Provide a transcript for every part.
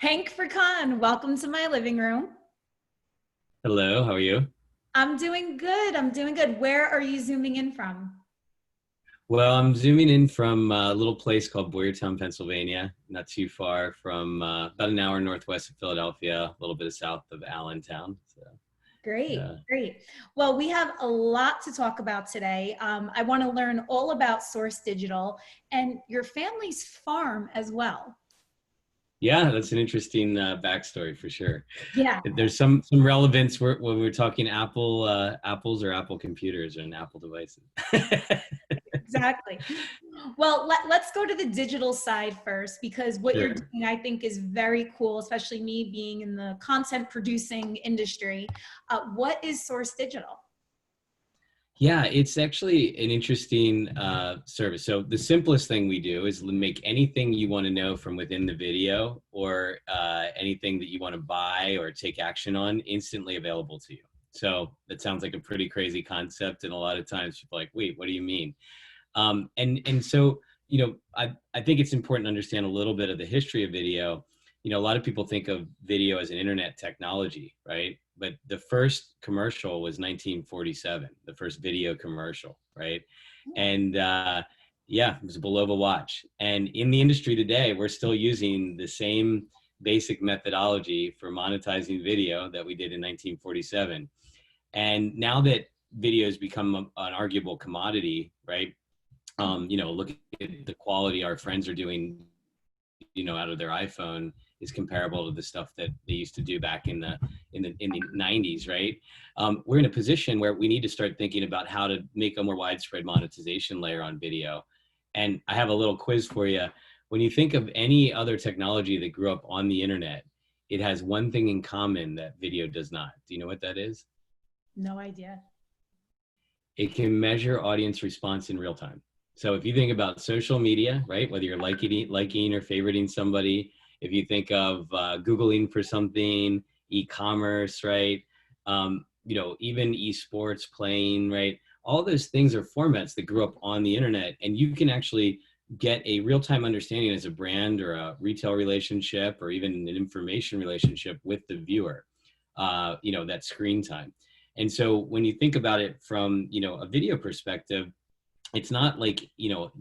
Hank Frecon, welcome to my living room. Hello, how are you? I'm doing good. I'm doing good. Where are you zooming in from? Well, I'm zooming in from a little place called Boyertown, Pennsylvania, not too far from about an hour northwest of Philadelphia, a little bit south of Allentown. So, Great, yeah. great. Well, we have a lot to talk about today. I want to learn all about Source Digital and your family's farm as well. Yeah, that's an interesting backstory for sure. Yeah, There's some relevance when we're talking apples or Apple computers and Apple devices. exactly. Well, let's go to the digital side first, because what you're Sure. doing, I think, is very cool, especially me being in the content producing industry. What is Source Digital? Yeah, it's actually an interesting service. So the simplest thing we do is make anything you want to know from within the video or anything that you want to buy or take action on instantly available to you. So that sounds like a pretty crazy concept, and a lot of times people are like, "Wait, what do you mean?" And so I think it's important to understand a little bit of the history of video. A lot of people think of video as an internet technology, right? But the first commercial was 1947, the first video commercial, right? And yeah, it was below a watch. And in the industry today, we're still using the same basic methodology for monetizing video that we did in 1947. And now that video has become an arguable commodity, right? Look at the quality our friends are doing, out of their iPhone is comparable to the stuff that they used to do back in the 90s, right? We're in a position where we need to start thinking about how to make a more widespread monetization layer on video. And I have a little quiz for you. When you think of any other technology that grew up on the internet, it has one thing in common that video does not. Do you know what that is? No idea. It can measure audience response in real time. So if you think about social media, right, whether you're liking or favoriting somebody, if you think of Googling for something, e-commerce, right, even esports, playing, right, all those things are formats that grew up on the internet, and you can actually get a real-time understanding as a brand or a retail relationship or even an information relationship with the viewer, that screen time. And so when you think about it from, a video perspective, it's not like,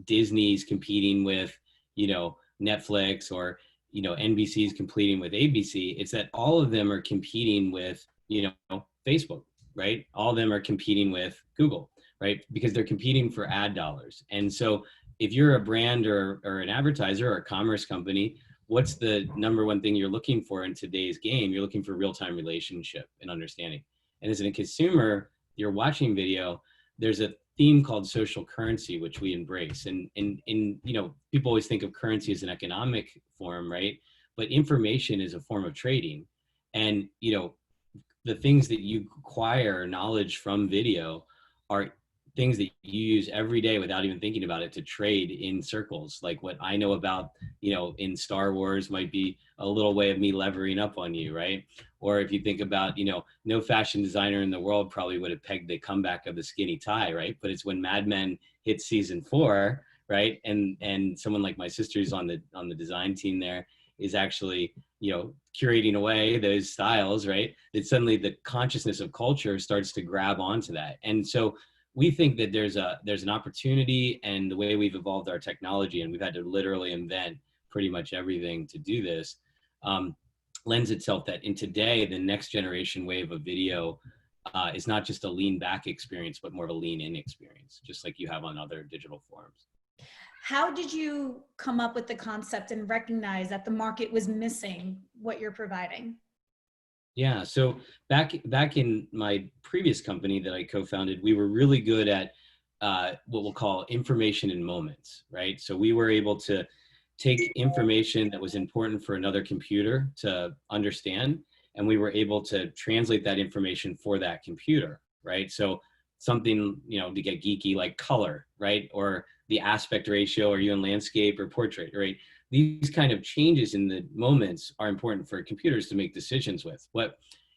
Disney's competing with, Netflix or, NBC's competing with ABC. It's that all of them are competing with, Facebook, right? All of them are competing with Google, right? Because they're competing for ad dollars. And so if you're a brand or an advertiser or a commerce company, what's the number one thing you're looking for in today's game? You're looking for real-time relationship and understanding. And as a consumer, you're watching video, there's a theme called social currency, which we embrace. And people always think of currency as an economic form, right? But information is a form of trading. And, the things that you acquire knowledge from video are things that you use every day without even thinking about it to trade in circles. Like what I know about, in Star Wars might be a little way of me levering up on you, right? Or if you think about, no fashion designer in the world probably would have pegged the comeback of the skinny tie, right? But it's when Mad Men hit season 4, right? And someone like my sister who's on the design team there is actually, curating away those styles, right? That suddenly the consciousness of culture starts to grab onto that. And so we think that there's an opportunity, and the way we've evolved our technology, and we've had to literally invent pretty much everything to do this, lends itself that in today, the next generation wave of video is not just a lean back experience, but more of a lean in experience, just like you have on other digital forums. How did you come up with the concept and recognize that the market was missing what you're providing? Yeah, so back in my previous company that I co-founded, we were really good at what we'll call information in moments, right? So we were able to take information that was important for another computer to understand, and we were able to translate that information for that computer, right? So something, to get geeky, like color, right? Or the aspect ratio, are you in landscape or portrait, right? These kind of changes in the moments are important for computers to make decisions with.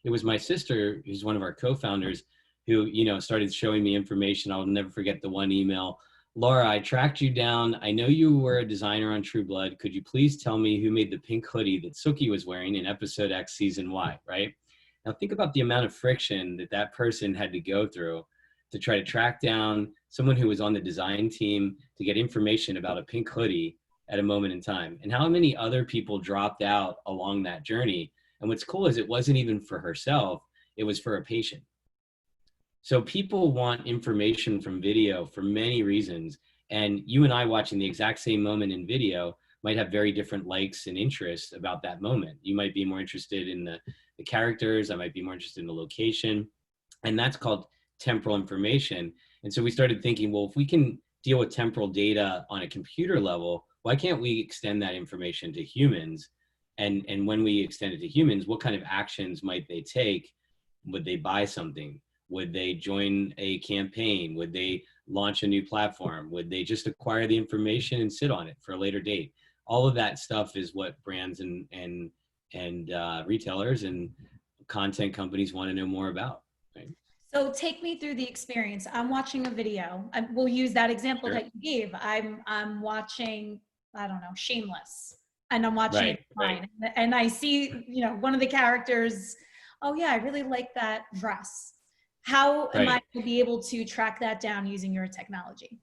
It was my sister, who's one of our co-founders, who, started showing me information. I'll never forget the one email Laura, I tracked you down. I know you were a designer on True Blood. Could you please tell me who made the pink hoodie that Sookie was wearing in episode X, season Y, right? Now think about the amount of friction that that person had to go through to try to track down someone who was on the design team to get information about a pink hoodie at a moment in time, and how many other people dropped out along that journey. And what's cool is it wasn't even for herself, it was for a patient. So people want information from video for many reasons. And you and I watching the exact same moment in video might have very different likes and interests about that moment. You might be more interested in the characters. I might be more interested in the location. And that's called temporal information. And so we started thinking, well, if we can deal with temporal data on a computer level, why can't we extend that information to humans? And when we extend it to humans, what kind of actions might they take? Would they buy something? Would they join a campaign? Would they launch a new platform? Would they just acquire the information and sit on it for a later date? All of that stuff is what brands and retailers and content companies want to know more about. Right? So take me through the experience. I'm watching a video. We'll use that example Sure. that you gave. I'm watching, I don't know, Shameless, and I'm watching Right, it right. fine. And I see, one of the characters, oh yeah, I really like that dress. How am I Right. going to be able to track that down using your technology?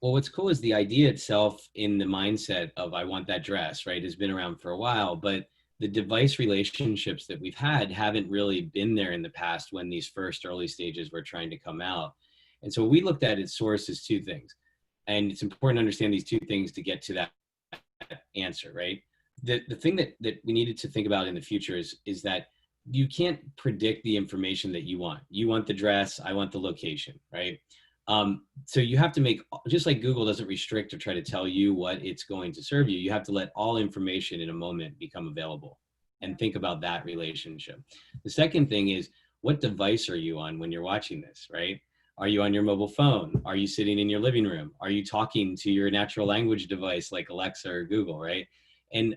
Well, what's cool is the idea itself in the mindset of I want that dress, right, has been around for a while, but the device relationships that we've had haven't really been there in the past when these first early stages were trying to come out. And so we looked at its source as two things. And it's important to understand these two things to get to that answer, right? The thing that we needed to think about in the future is that you can't predict the information that you want. You want the dress, I want the location, right? So you have to make, just like Google doesn't restrict or try to tell you what it's going to serve you, you have to let all information in a moment become available and think about that relationship. The second thing is, what device are you on when you're watching this, right? Are you on your mobile phone? Are you sitting in your living room? Are you talking to your natural language device like Alexa or Google, right? And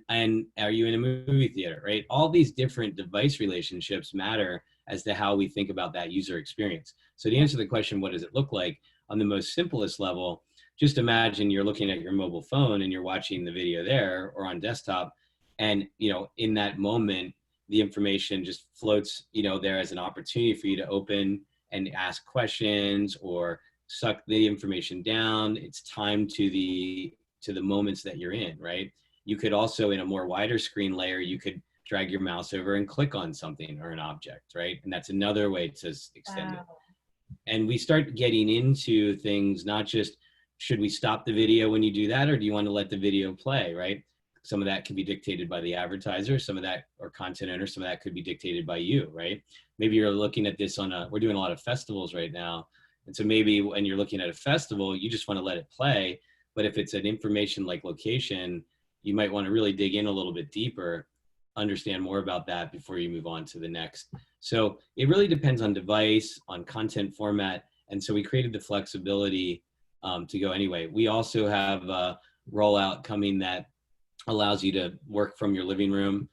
are you in a movie theater, right? All these different device relationships matter as to how we think about that user experience. So to answer the question, what does it look like? On the most simplest level, just imagine you're looking at your mobile phone and you're watching the video there or on desktop. And, in that moment, the information just floats, there as an opportunity for you to open and ask questions or suck the information down. It's time to the moments that you're in, right? You could also, in a more wider screen layer, you could drag your mouse over and click on something or an object, right? And that's another way to extend it. Wow. And we start getting into things, not just should we stop the video when you do that, or do you want to let the video play, right? Some of that can be dictated by the advertiser, some of that, or content owner, some of that could be dictated by you, right? Maybe you're looking at this we're doing a lot of festivals right now. And so maybe when you're looking at a festival, you just want to let it play. But if it's an information like location, you might want to really dig in a little bit deeper, understand more about that before you move on to the next. So it really depends on device, on content format. And so we created the flexibility to go anyway. We also have a rollout coming that allows you to work from your living room,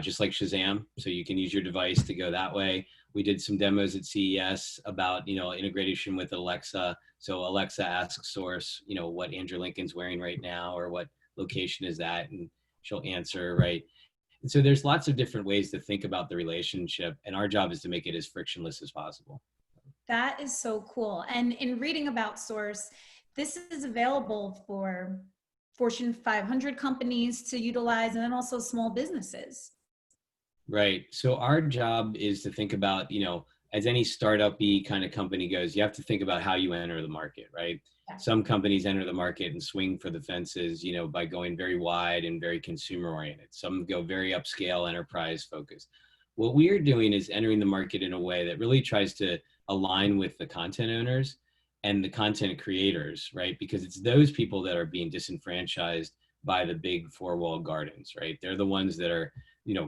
just like Shazam. So you can use your device to go that way. We did some demos at CES about, integration with Alexa. So Alexa asks Source, what Andrew Lincoln's wearing right now, or what location is that? And she'll answer, right? And so there's lots of different ways to think about the relationship. And our job is to make it as frictionless as possible. That is so cool. And in reading about Source, this is available for Fortune 500 companies to utilize, and then also small businesses. Right. So our job is to think about, as any startup-y kind of company goes, you have to think about how you enter the market, right? Yeah. Some companies enter the market and swing for the fences, by going very wide and very consumer oriented. Some go very upscale, enterprise focused. What we are doing is entering the market in a way that really tries to align with the content owners and the content creators, right? Because it's those people that are being disenfranchised by the big four-walled gardens, right? They're the ones that are,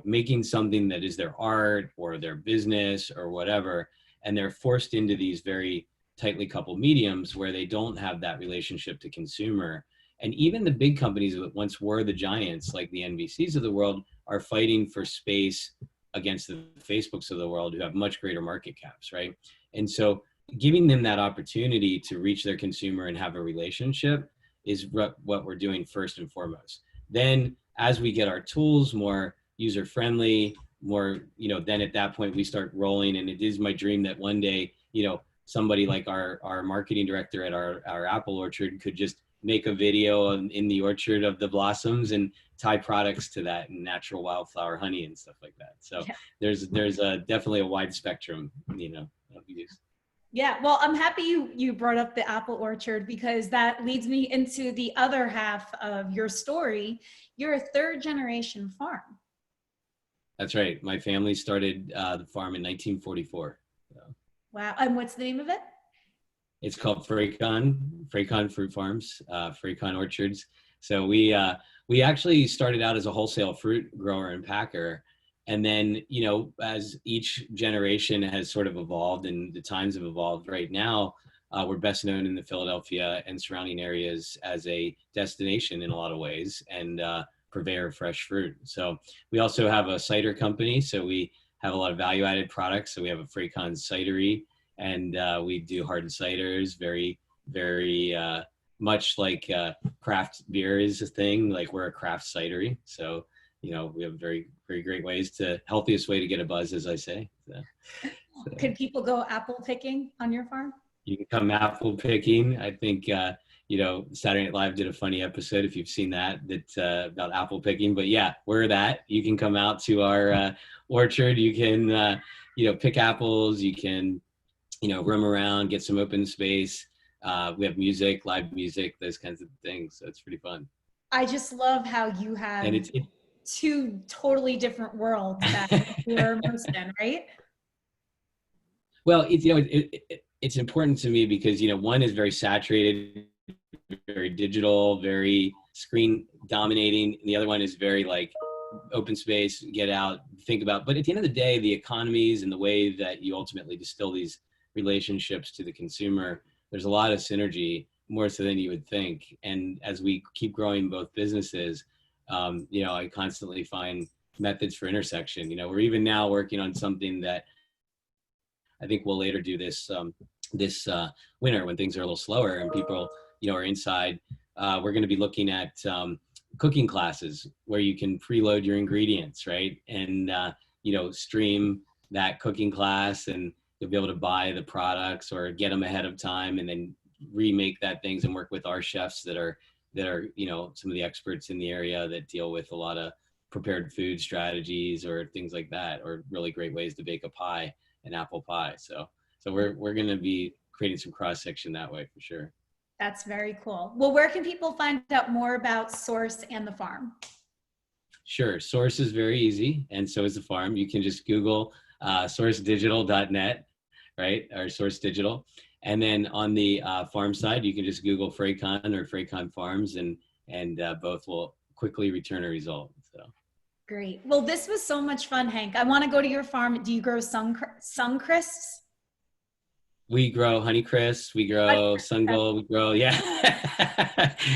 making something that is their art or their business or whatever, and they're forced into these very tightly coupled mediums where they don't have that relationship to consumer. And even the big companies that once were the giants, like the NBCs of the world, are fighting for space against the Facebooks of the world who have much greater market caps, right? And so giving them that opportunity to reach their consumer and have a relationship is what we're doing first and foremost. Then as we get our tools more user friendly, more, then at that point we start rolling. And it is my dream that one day, somebody like our marketing director at our apple orchard could just make a video in the orchard of the blossoms and tie products to that, and natural wildflower honey and stuff like that. So Yeah. there's definitely a wide spectrum, of use. Yeah, well, I'm happy you brought up the apple orchard, because that leads me into the other half of your story. You're a third generation farm. That's right. My family started the farm in 1944. So. Wow. And what's the name of it? It's called Frecon Fruit Farms, Frecon Orchards. So we actually started out as a wholesale fruit grower and packer. And then, as each generation has sort of evolved and the times have evolved, right now, we're best known in the Philadelphia and surrounding areas as a destination in a lot of ways, and purveyor of fresh fruit. So we also have a cider company. So we have a lot of value added products. So we have a Frecon cidery, and we do hardened ciders, very, very much like craft beer is a thing. Like, we're a craft cidery. So, we have very, very great ways healthiest way to get a buzz, as I say. So. Could people go apple picking on your farm? You can come apple picking. I think, Saturday Night Live did a funny episode, if you've seen that, about apple picking. But yeah, we're that. You can come out to our orchard. You can, pick apples. You can, roam around, get some open space. We have music, live music, those kinds of things. So it's pretty fun. I just love how you have two totally different worlds that you're immersed in, right? Well, it's important to me because, one is very saturated, very digital, very screen dominating. And the other one is very like open space, get out, think about. But at the end of the day, the economies and the way that you ultimately distill these relationships to the consumer, there's a lot of synergy, more so than you would think. And as we keep growing both businesses, I constantly find methods for intersection. We're even now working on something that I think we'll later do this winter when things are a little slower and people, are inside. We're going to be looking at cooking classes where you can preload your ingredients, right? And, stream that cooking class, and you'll be able to buy the products or get them ahead of time and then remake that things and work with our chefs that are, some of the experts in the area that deal with a lot of prepared food strategies or things like that, or really great ways to bake a pie, an apple pie. So we're going to be creating some cross section that way for sure. That's very cool. Well, where can people find out more about Source and the farm? Sure. Source is very easy, and so is the farm. You can just Google sourcedigital.net, right? Or Source Digital. And then on the farm side, you can just Google Frecon or Frecon Farms, and both will quickly return a result. So. Great. Well, this was so much fun, Hank. I want to go to your farm. Do you grow Suncrisps? We grow Honeycrisp, we grow Sungold, we grow,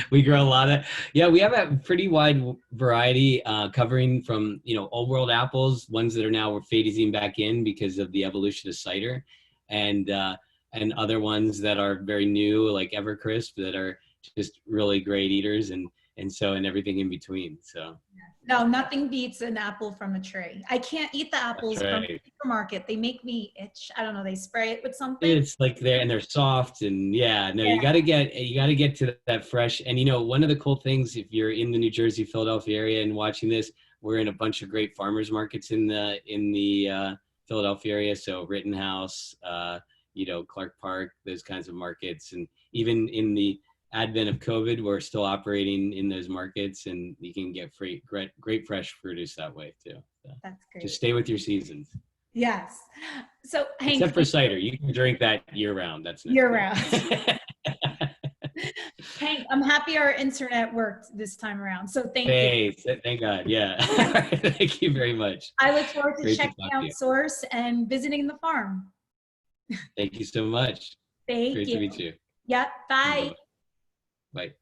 we grow a lot of, we have a pretty wide variety covering from, old world apples, ones that are now we're phasing back in because of the evolution of cider, and other ones that are very new, like Evercrisp, that are just really great eaters, and everything in between. So. No, nothing beats an apple from a tree. I can't eat the apples from the supermarket. They make me itch. I don't know. They spray it with something. It's like they're soft, and you got to get to that fresh. And one of the cool things, if you're in the New Jersey, Philadelphia area and watching this, we're in a bunch of great farmers markets in the Philadelphia area. So Rittenhouse, Clark Park, those kinds of markets, and even in the advent of COVID, we're still operating in those markets, and you can get great fresh produce that way too. So that's great. Just stay with your seasons. Yes. So Hank, except for cider, you can drink that year round. That's year round. Hank, I'm happy our internet worked this time around. So thank you. Thank God. Yeah. Thank you very much. I look forward to checking out Source and visiting the farm. Thank you so much. Thank you. Great to meet you. Yep. Bye. Bye.